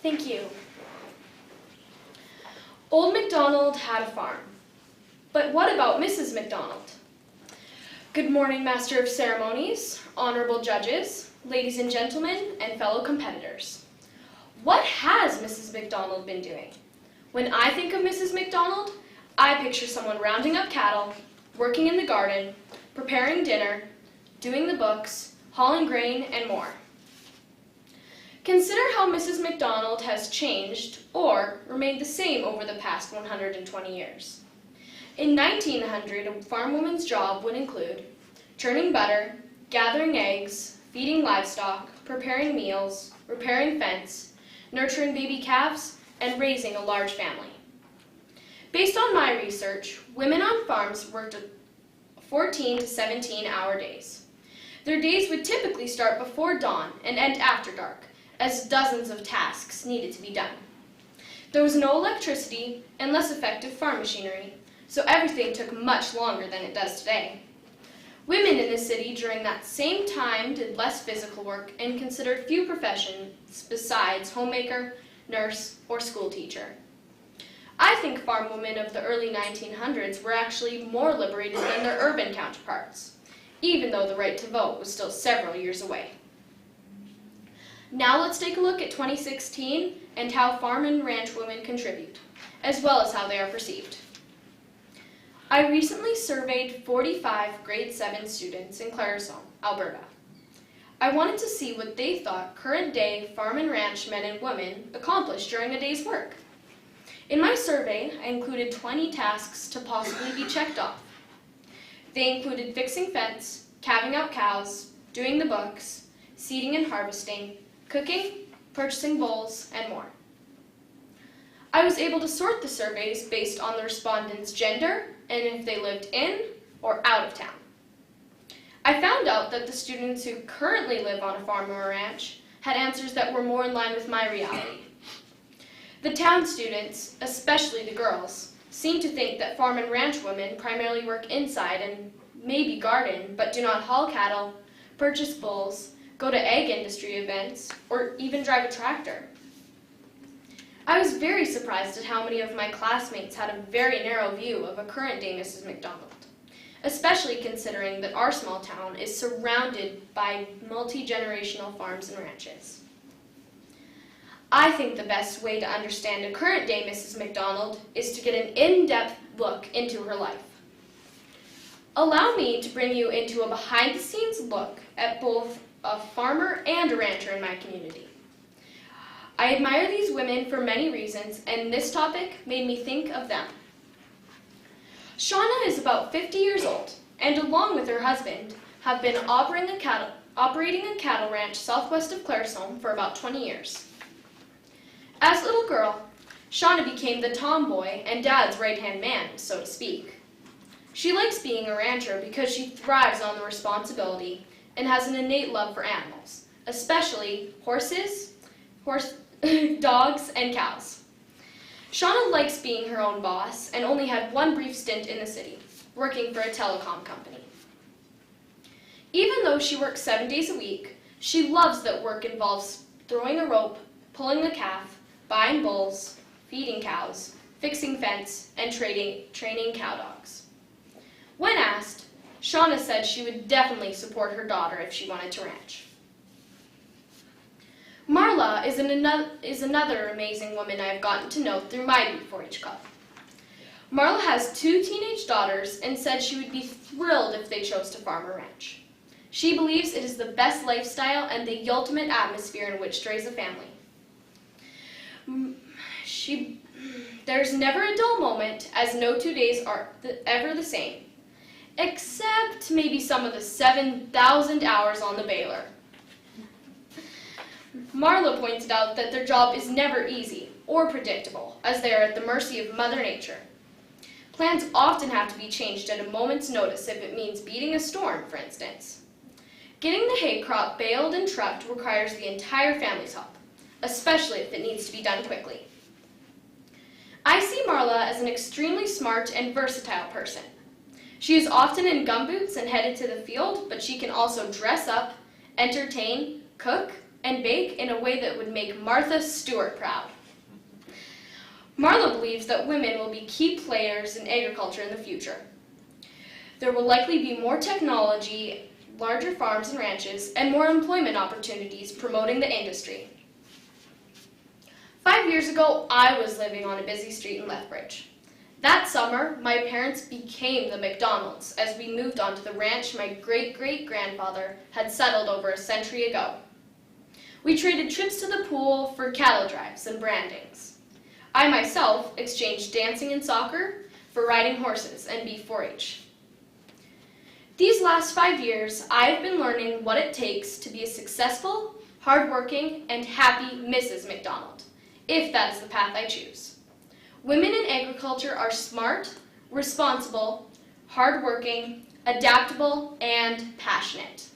Thank you. Old Macdonald had a farm. But what about Mrs. Macdonald? Good morning, Master of Ceremonies, honorable judges, ladies and gentlemen, and fellow competitors. What has Mrs. Macdonald been doing? When I think of Mrs. Macdonald, I picture someone rounding up cattle, working in the garden, preparing dinner, doing the books, hauling grain, and more. Consider how Mrs. Macdonald has changed or remained the same over the past 120 years. In 1900, a farm woman's job would include churning butter, gathering eggs, feeding livestock, preparing meals, repairing fence, nurturing baby calves, and raising a large family. Based on my research, women on farms worked 14 to 17-hour days. Their days would typically start before dawn and end after dark, as dozens of tasks needed to be done. There was no electricity and less effective farm machinery, so everything took much longer than it does today. Women in the city during that same time did less physical work and considered few professions besides homemaker, nurse, or school teacher. I think farm women of the early 1900s were actually more liberated than their urban counterparts, even though the right to vote was still several years away. Now let's take a look at 2016 and how farm and ranch women contribute, as well as how they are perceived. I recently surveyed 45 grade 7 students in Claresholm, Alberta. I wanted to see what they thought current-day farm and ranch men and women accomplish during a day's work. In my survey, I included 20 tasks to possibly be checked off. They included fixing fence, calving out cows, doing the books, seeding and harvesting, cooking, purchasing bulls, and more. I was able to sort the surveys based on the respondents' gender and if they lived in or out of town. I found out that the students who currently live on a farm or a ranch had answers that were more in line with my reality. The town students, especially the girls, seem to think that farm and ranch women primarily work inside and maybe garden, but do not haul cattle, purchase bulls, go to egg industry events, or even drive a tractor. I was very surprised at how many of my classmates had a very narrow view of a current-day Mrs. Macdonald, especially considering that our small town is surrounded by multi-generational farms and ranches. I think the best way to understand a current-day Mrs. Macdonald is to get an in-depth look into her life. Allow me to bring you into a behind-the-scenes look at both a farmer and a rancher in my community. I admire these women for many reasons, and this topic made me think of them. Shauna is about 50 years old, and along with her husband, have been operating a cattle ranch southwest of Claresholm for about 20 years. As a little girl, Shauna became the tomboy and Dad's right-hand man, so to speak. She likes being a rancher because she thrives on the responsibility and has an innate love for animals, especially horses, dogs, and cows. Shauna likes being her own boss and only had one brief stint in the city, working for a telecom company. Even though she works 7 days a week, she loves that work involves throwing a rope, pulling a calf, buying bulls, feeding cows, fixing fence, and training cow dogs. When asked, Shauna said she would definitely support her daughter if she wanted to ranch. Marla is another amazing woman I have gotten to know through my Beat4H Club. Marla has 2 teenage daughters and said she would be thrilled if they chose to farm or ranch. She believes it is the best lifestyle and the ultimate atmosphere in which to raise a family. There's never a dull moment, as no 2 days are ever the same, except maybe some of the 7,000 hours on the baler. Marla pointed out that their job is never easy or predictable, as they are at the mercy of Mother Nature. Plans often have to be changed at a moment's notice if it means beating a storm, for instance. Getting the hay crop baled and trucked requires the entire family's help, especially if it needs to be done quickly. I see Marla as an extremely smart and versatile person. She is often in gumboots and headed to the field, but she can also dress up, entertain, cook, and bake in a way that would make Martha Stewart proud. Marla believes that women will be key players in agriculture in the future. There will likely be more technology, larger farms and ranches, and more employment opportunities promoting the industry. 5 years ago, I was living on a busy street in Lethbridge. That summer, my parents became the Macdonalds as we moved onto the ranch my great-great-grandfather had settled over a century ago. We traded trips to the pool for cattle drives and brandings. I myself exchanged dancing and soccer for riding horses and beef 4-H. These last 5 years, I've been learning what it takes to be a successful, hardworking, and happy Mrs. Macdonald, if that is the path I choose. Women in agriculture are smart, responsible, hardworking, adaptable, and passionate.